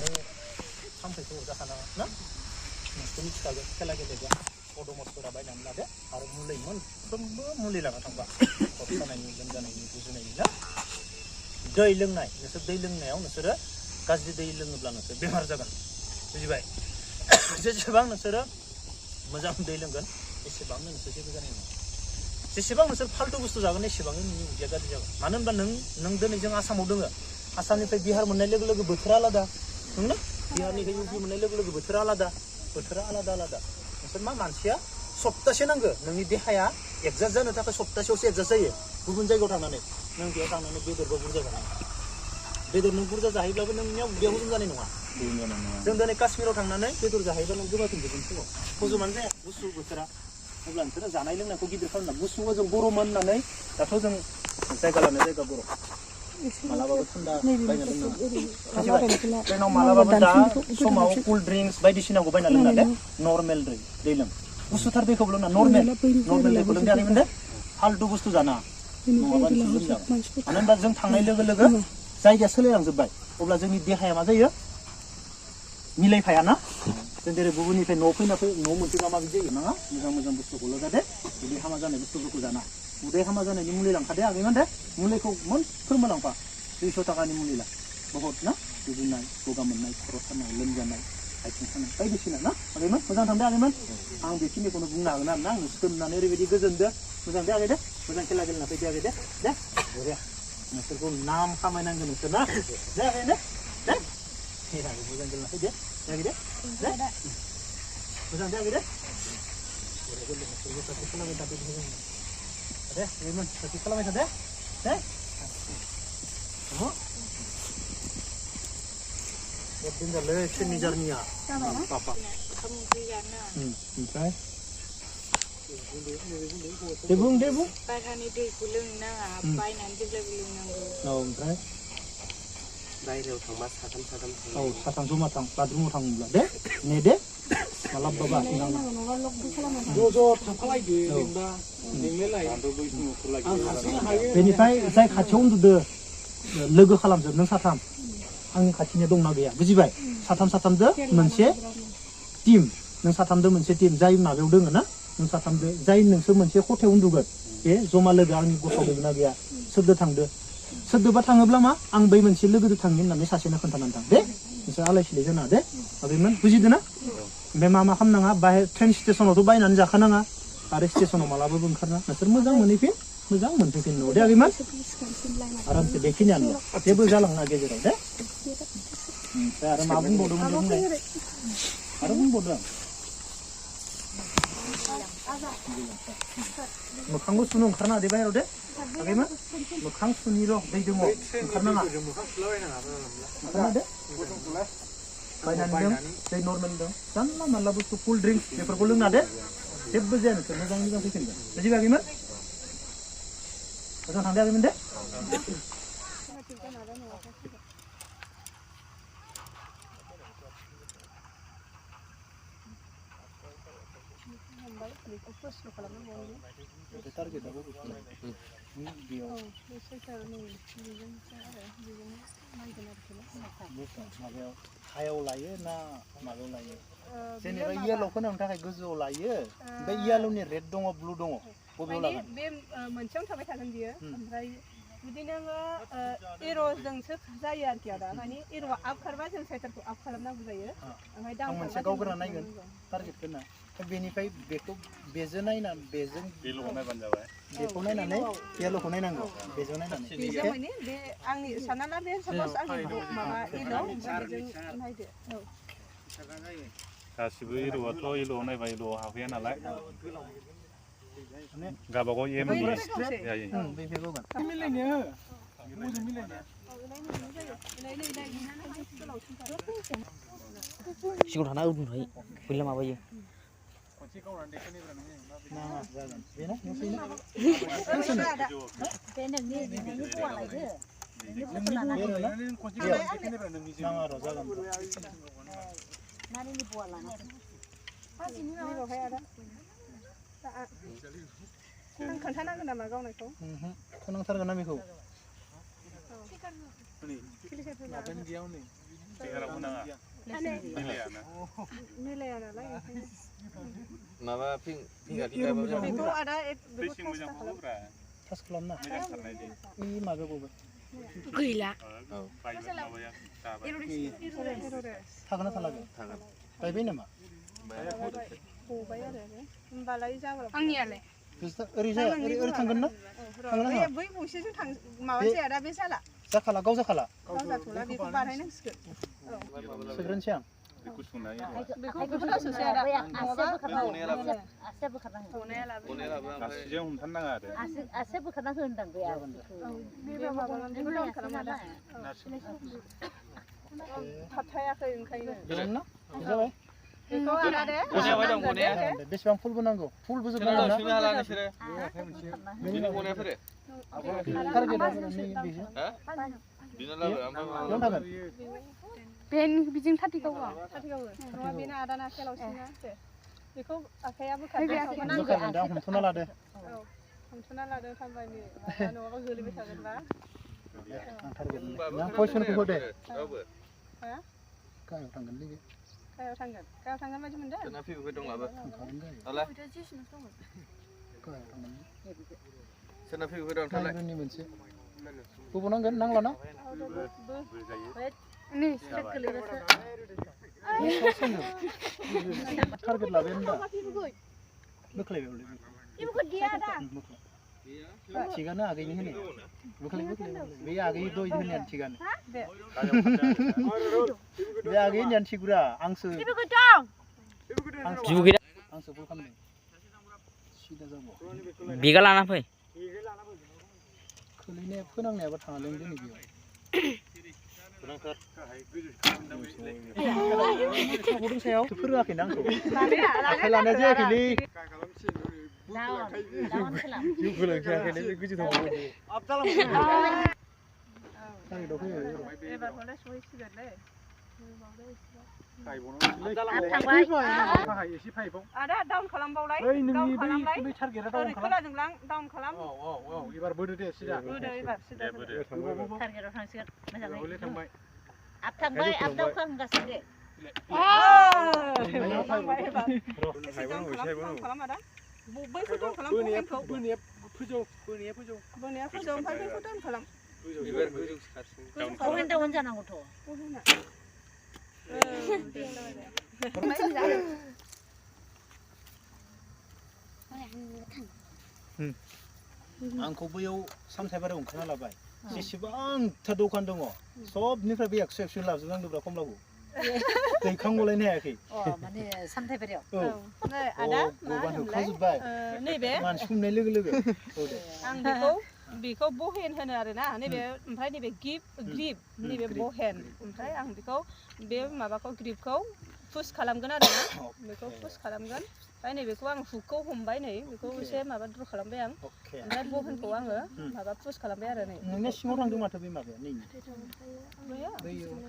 आरो थाम्फैखौ अरजाखानाङा ना नोंसोर मिथिखागोन खेला गेलेबा अड'मसफोरा बायनानै लादो आरो मुलि मोनफ्रोमबो मुलि लाना थांबा खर' सानायनि लोमजानायनि गुजुनायनि ना दै लोंनाय नोंसोर दै लोंनायाव नोंसोरो गाज्रि दै लोङोब्ला नोंसोर बेमार जागोन बुजिबाय जेसेबां नोंसोरो मोजां दै लोंगोन एसेबांनो नोंसोर जेबो जानाय नङा जेसेबां नोंसोर फाल्तु बुस्थु जागोन एसेबांनो नोंनि उदैया गाज्रि जागोन मानो होनबा नों दिनै जों आसामाव दोङो आसामनिफ्राय बिहार मोननाय लोगो लोगो बोथोरा आलादा नंगौना बिहारनिफ्राय इउपि मोननाय लोगो लोगो बोथोरा आलादा नोंसोर मा मानसिया सप्तासे नांगो नोंनि देहाया एडजास्ट जानो थाखाय सप्तासेयावसो एडजास्ट जायो गुबुन जायगायाव थांनानै नों बेयाव थांनानै बेदरबो बुरजा जानांगौ बेदर नों बुरजा जाहैब्लाबो नोंनियाव उदैयाव हजम जानाय नङा जों दिनै काश्मीराव थांनानै बेदर जाहैब्ला नों गोबाफिनजोबगोन फुङाव हजमानो जाया गुसु बोथोरा अब्ला नोंसोरो जानाय लोंनायखौ गिदिर खालामना गुसुआव जों गरम होननानै दाथ' जों जायगा लानाय जायगा गरम मालाबाबो थान्दा बायना लोंनाङा ट्रेनाव मालाबाबो दा समाव कुल ड्रिंक्स बायदिसिनाखौ बायना लोंना दे नर्मेल दै लों गुसुथार दैखौबो लोंना नर्मेल दैखौ लोंजायाखैमोन दे फाल्तु बुस्थु जाना नङाबा लोमजागोन मानो होनबा जों थांनाय लोगो लोगो जायगाया सोलायलांजोब्बाय अब्ला जोंनि देहाया मा जायो मिलायफायाना जों जेरै गुबुननिफ्राय न'आव फैना न' मोनफैबा माबायदि जायो नाङा मोजां बुस्थुखौल' जादे उदै हामा जानाय बुस्थुफोरखौ जाना उदै हामा जानायनि मुलि लांखादे आगैमोन दे मुलिखौ मोनफ्रोमबो लांफा 200 थाखानि मुलि ला बहुत ना गुजुनाय गगा मोननाय खर' सानाय लोमजानाय आथिं सानाय बायदिसिना ना आगैमोन मोजां थांदे आगैमोन आं बेखिनिखौनो बुंनो हागोन आरो ना आं सोमनानै ओरैबायदि गोजोनदो मोजां दे आगै दे मोजां खेला गेलेना फैदे आगै दे बरिया नोंसोरखौ नाम खामायनांगोन नोंसोर ना दे आगै दे मोजां गेलेना फैदे आगै दे मोजां दे आगै दे खालामबाय थादो दे आगैमोन प्रेक्टिस खालामबाय थादो दे दिन जालै सोरनि जारनिया पापा ओमफ्राय दे बुं बायह्रानि दैखौ लोंनो नाङा बायनानै जेब्लाबो लोंनांगौ औ ओमफ्राय बायहेरायाव थांबा साथाम औ साथाम जमा थां बाथरुमाव थाङोब्ला दे ने दे मालाबाबो बेनिफ्राय जाय खाथियाव उन्दुदो लोगो खालामजोब नों साथाम आंनि खाथिनि दंना गैया बुजिबाय साथामजों मोनसे टीम नों साथामजों मोनसे टीम जाय माबायाव दोङो ना नों साथामजों जाय नोंसोर मोनसे खथायाव उन्दुगोन बे जमा लोगो आंनि गथ' दोंना गैया सोरदो थांदो सोरदोबा थाङोब्ला मा आं बै मोनसे लोगोजों थांनि होननानै सासेनो खोन्थानानै थां दे नोंसोर आलाय सिलाय जाना दे आगैमोन बुजिदो ना ओमफ्राय मा खालामनाङा बाहाय ट्रेन स्टेसनावथ' बायनानै जाखानाङा आरो स्टेसनाव मालाबाबो ओंखारना नोंसोर मोजां मोनहैफिन मोजां मोनफैफिन न'आव दे आगैमोन आरामसे बेखिनियानो जेबो जालांना गेजेराव दे ओमफ्राय आरो मा बुंबावदोंमोन दे बुंलाय आरो बुंबावदों मोखांबो सुनो ओंखारना दे बाहेराव दे आगैमोन मोखां सुनिल' दै दङ ओंखारनाङा ओंखारना दे बायनानै लों दै नर्मेल लों जानला मानला बुस्थु कुल ड्रिंक्स बेफोरखौ लोंना दे जेबो जाया नोंसोर मोजां फैफिनगोन बुजिबाय आगैमोन मोजां थांदे आगैमोन दे हायाव लायो ना माबायाव लायो जेनेबा येल'खौ होनो थाखाय गोजौआव लायो ओमफ्राय येल'नि रेड दङ ब्लु दङ बबेयाव लागोन बे मोनसेयावनो थाबाय थागोन बियो ओमफ्राय जुदि नोङो एर'जोंसो जायो आरोखि आदा माने एर'आ आप खारबा जों साइटारखौ आप खालामनांगौ जायो ओमफ्राय डाउन मोनसे गावग्रा नायगोन टारगेटखौ ना बेनिफ्राय बेखौ बेजों नायना बेजों बेल'खौ नायबानो जाबाय बेखौ नायनानै येल'खौ नायनांगौ बेजों नायनानै बेजों माने बे आंनि सानना ला बे साप'ज आंनि माबा एल' बेजों नायदो औ गासिबो एर'आथ' एल'आव नायबा एल'आव हाबहैया नालाय गावबागाव एमनि सिगाङाव थाना उन्दुनाय बैला माबायो नों खोन्थानांगोन नामा गावनायखौ खोनांथारगोन ना बेखौ टिकाराव होनाङा मिलाया नालाय ओंखायनो माबा फिंगार बेखौ आदा बेखौ थास खालामना इ माबायाव गबाय गैला थागोन ना थालागोन गायबाय नामा गबाय आरो होमबालाय जाबाय आंनियालाय ओरै जाया ओरै थांगोन ना बै गंसेजों थां माबा जाया दा बे जाला जाखाला गाव जाखाला गाव जाथ'ला बेखौ बानायनांसिगोन सोग्रोनोसै आं बेखौ गोथावसोसै आदा नङाबा आसे बोखारनांगौ आसिजों हमथारनाङा आरो आसे बोखारना होनदां बे बे माबानानै डाउन खालामना थाबथायाखै ओंखायनो बेनो ना जाबाय बेखौ आदा दे बेसेबां फुलबो नांगौ फुलबो जोबनांगौ ना बिजों थार्टिखौ नङा बेनो आदाना खेलावसिना बेखौ आखाइया बोखारदों हमथ'ना लादो हमथ'ना लादो खामानि नङाबा गोलैबाय थागोनबा नों पयसनखौ होदे गाहायाव थांगोन लोगो गाहायाव थांगोन बायदि मोनदों सोना फैबाय दं लाबो थांखागोन नालाय गाहायाव थांगोन सोना फैबाय दं थालाय मोनसे गबनांगोन नांलाना नै स्ट्रेट गोलैबासो टारगेट लाबाय होनदा बोख्लायबाय थिगानो आगैनि होनाया बोख्लाय बे आगै दय होनायानो थिगानो बे आगै होनायानो थिगुरा आंसो आंसो बल खालामदों सिदा जाबाय बिगा लाना फै खोलैनाया फोनांनायाबा थाङालै जोंनि बेयाव गदों सायाव फोरोङाखैना आंखौ आखाइ लानाया जायाखैलै आदा डाउन खालामबावलाय डाउन खालामलाय खोलाजों लां डाउन खालाम एबार बोदो दे सिदा बोदो एबार सिदा टारगेटआव थांसिगोन मोजाङै आप थांबाय आप दावखांगासिनो दे खालाम आदा बैखौ डाउन खालाम बोनाया फोजौ ओमफ्राय बैखौ डाउन खालाम एबार गोजौ सिखारसिन बहेन दावन जानांगौथ' आंखौ बैयाव सामथायबारियाव ओंखारना लाबाय जेसेबांथा दखान दङ सबनिफ्राय बे 100 लाबोजोबनांदोंब्रा कमलाखौ दैखांगलायनो हायाखै माने सामथायबारियाव आदा होखाजोब्बाय नैबे मानसि हमनाय लोगो लोगो आं बेखौ बहेन होनो आरोना नैबे ओमफ्राय नैबे ग्रिप नैबे बहेन ओमफ्राय आं बेखौ बे माबाखौ ग्रिपखौ पुश खालामगोन आरोना बेखौ पुश खालामगोन ओमफ्राय नैबेखौ आं हुकखौ हमबाय नै बेखौ एसे माबा द्र खालामबाय आं ओमफ्राय बहेनखौ आङो माबा पुश खालामबाय आरो नै नोंनिया सिङाव थांदों माथो बे माबाया नै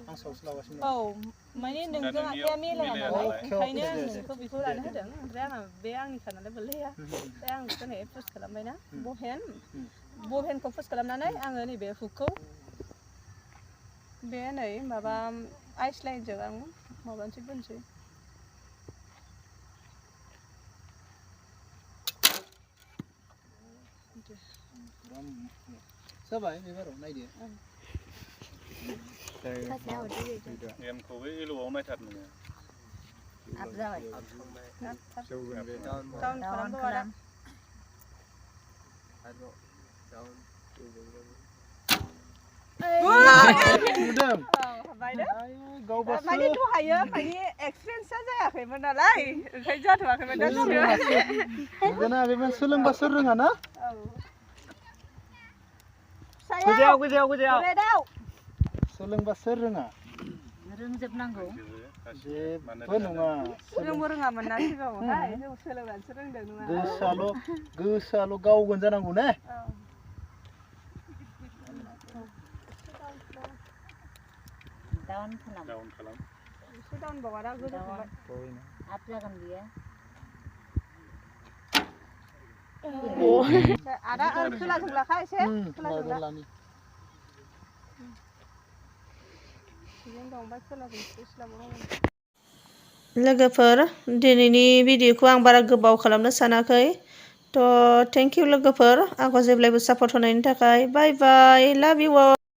आं सावसो लागासिनो औ माने नोंजों आखाइया मिलाया नालाय ओंखायनो आं नोंखौ बेखौ लानो होदों ओमफ्राय आंहा बे आंनिखा नालाय बोलैया ओमफ्राय आं बेखौ नै पुश खालामबायना बहेनखौ पुश खालामनानै आङो नैबे हुकखौ बे नै माबा आइस लाइनजों आं माबानोसै बोनोसै जाबाय एबाराव नायदो एमखौबो एल'आव नायथार नोङो आप जाबाय डाउन खालामबाव आदा नुदों माने दहायो माने एक्सपिरियेन्सआ जायाखैमोन नालाय ओंखायनो जाथ'वाखैमोन दा बेमोन सोलोंबासो रोङा ना गोजौआव सोलोंबासो रोङा रोंजोबनांगौ जेबो नङा जोंबो रोङामोन ना सिगाङावहाय जों सोलोंनानैसो रोंदों नङा गोसोआल' गावगोन जानांगौ ने डाउन खालाम एसे डाउन बाव आदा गोजौ थांबाय आप जागोन बियो आदा खोलाजों लाखा एसे खोलाजों ला अक्सिजेन दं ओमफ्राय खोलाजों लोगोफोर दिनैनि भिडिअखौ आं बारा गोबाव खालामनो सानाखै थ' थेंक इउ लोगोफोर आंखौ जेब्लायबो सापर्ट होनायनि थाखाय बाय बाय लाभ इउ अल